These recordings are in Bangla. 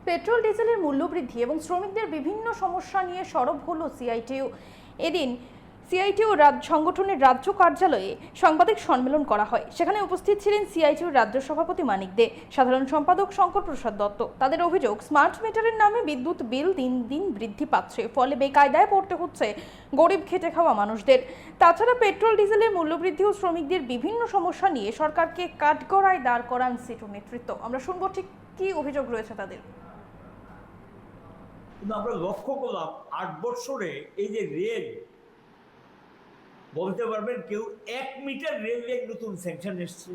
পেট্রোল ডিজেলের মূল্যবৃদ্ধি এবং শ্রমিকদের বিভিন্ন সমস্যা নিয়ে সরব হলো সিআইটিইউ। এদিন সিআইটিইউ সংগঠনের রাজ্য কার্যালয়ে সাংবাদিক সম্মেলন করা হয়। সেখানে উপস্থিত ছিলেন সিআইটিইউর রাজ্য সভাপতি মানিক দে, সাধারণ সম্পাদক শঙ্কর প্রসাদ দত্ত। তাদের অভিযোগ, স্মার্ট মিটারের নামে বিদ্যুৎ বিল দিন দিন বৃদ্ধি পাচ্ছে, ফলে বেকায়দায় পড়তে হচ্ছে গরিব খেটে খাওয়া মানুষদের। তাছাড়া পেট্রোল ডিজেলের মূল্যবৃদ্ধি ও শ্রমিকদের বিভিন্ন সমস্যা নিয়ে সরকারকে কাঠগড়ায় দাঁড় করান সিটু নেতৃত্ব। আমরা শুনবো ঠিক কি অভিযোগ রয়েছে তাদের। কিন্তু আমরা লক্ষ্য করলাম ৮ বছরে এই যে রেল, বলতে পারবেন কেউ ১ মিটার রেলওয়ে নতুন স্যাংশন এসছে,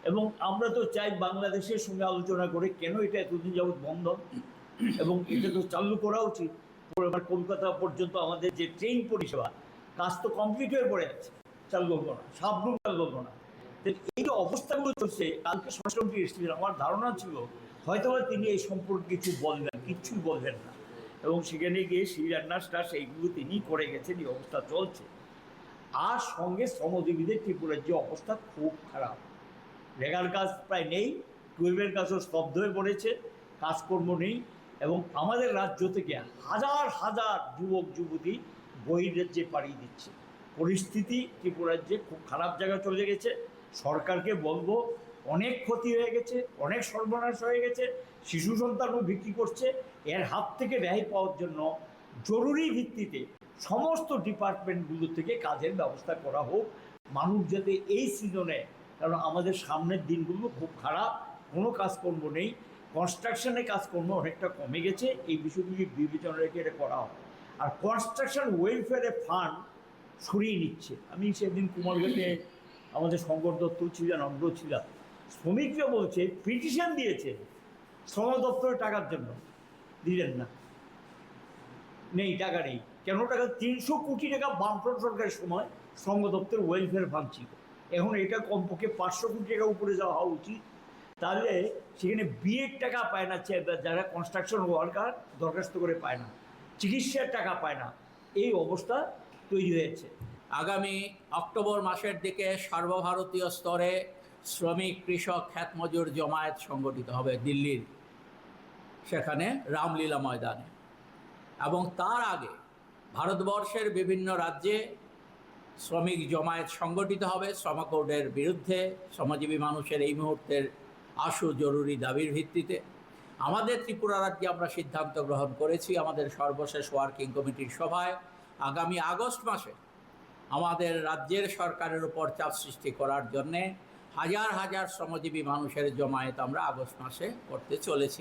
এবং আমরা তো চাই বাংলাদেশের সঙ্গে আলোচনা করে কেন এটা এতদিন যাবৎ বন্ধ, এবং এটা তো চালু করা উচিত। কলকাতা পর্যন্ত আমাদের যে ট্রেন পরিষেবা, কাজ তো কমপ্লিট হয়ে পড়ে আছে, চালু করবো না, সাবরুম চালু করবো না। এই যে অবস্থাগুলো চলছে, কালকে স্বরাষ্ট্রমন্ত্রী এসেছিলেন, আমার ধারণা ছিল হয়তো তিনি এই সম্পর্কে কিছু বলবেন, কিচ্ছুই বলবেন না, এবং সেখানে গিয়ে শিলান্যাসটা সেইগুলো তিনি করে গেছেন। এই অবস্থা চলছে, আর সঙ্গে শ্রমজীবীদের ত্রিপুরার যে অবস্থা খুব খারাপ, রেগার কাজ প্রায় নেই, টুয়েলভের কাজও স্তব্ধ হয়ে পড়েছে, কাজকর্ম নেই, এবং আমাদের রাজ্য থেকে হাজার হাজার যুবক যুবতী বহির্রাজ্যে পাড়িয়ে দিচ্ছে। পরিস্থিতি ত্রিপুরাজ্যে খুব খারাপ জায়গায় চলে গেছে। সরকারকে বলবো, অনেক ক্ষতি হয়ে গেছে, অনেক সর্বনাশ হয়ে গেছে, শিশু সন্তানও বিক্রি করছে। এর হাত থেকে রেহাই পাওয়ার জন্য জরুরি ভিত্তিতে সমস্ত ডিপার্টমেন্টগুলো থেকে কাজের ব্যবস্থা করা হোক, মানুষ যাতে এই সিজনে, কারণ আমাদের সামনের দিনগুলো খুব খারাপ, কোনো কাজকর্ম নেই, কনস্ট্রাকশনে কাজকর্ম অনেকটা কমে গেছে, এই বিষয়গুলি বিবেচনা রেখে এটা করা হয়। আর কনস্ট্রাকশন ওয়েলফেয়ারে ফান্ড সরিয়ে নিচ্ছে। আমি সেদিন কুমারঘাটে, আমাদের শঙ্কর দত্ত ছিলেন, আমরা ছিলাম, শ্রমিকরা বলছে পিটিশন দিয়েছে শ্রম দপ্তরের টাকার জন্য, দিলেন না, নেই, টাকা নেই। কেন টাকা? ৩০০ কোটি টাকা বামফ্রন্ট সরকারের সময় শ্রম দপ্তর ওয়েলফেয়ার ফান্ড ছিল, এখন এটা কমপক্ষে ৫০০ কোটি টাকা উপরে যাওয়া উচিত। তাহলে সেখানে বিয়ের টাকা পায় না, যারা কনস্ট্রাকশন ওয়ার্কার দরখাস্ত করে পায় না, চিকিৎসার টাকা পায় না, এই অবস্থা তৈরি হয়েছে। আগামী অক্টোবর মাসের দিকে সর্বভারতীয় স্তরে শ্রমিক কৃষক খ্যাতমজুর জমায়েত সংগঠিত হবে দিল্লির, সেখানে রামলীলা ময়দানে, এবং তার আগে ভারতবর্ষের বিভিন্ন রাজ্যে শ্রমিক জমায়েত সংগঠিত হবে শ্রম কোডের বিরুদ্ধে, শ্রমজীবী মানুষের এই মুহূর্তের আশু জরুরি দাবির ভিত্তিতে। আমাদের ত্রিপুরা রাজ্যে আমরা সিদ্ধান্ত গ্রহণ করেছি আমাদের সর্বশেষ ওয়ার্কিং কমিটির সভায়, আগামী আগস্ট মাসে আমাদের রাজ্যের সরকারের উপর চাপ সৃষ্টি করার জন্যে হাজার হাজার শ্রমজীবী মানুষের জমায়েত আমরা আগস্ট মাসে করতে চলেছি।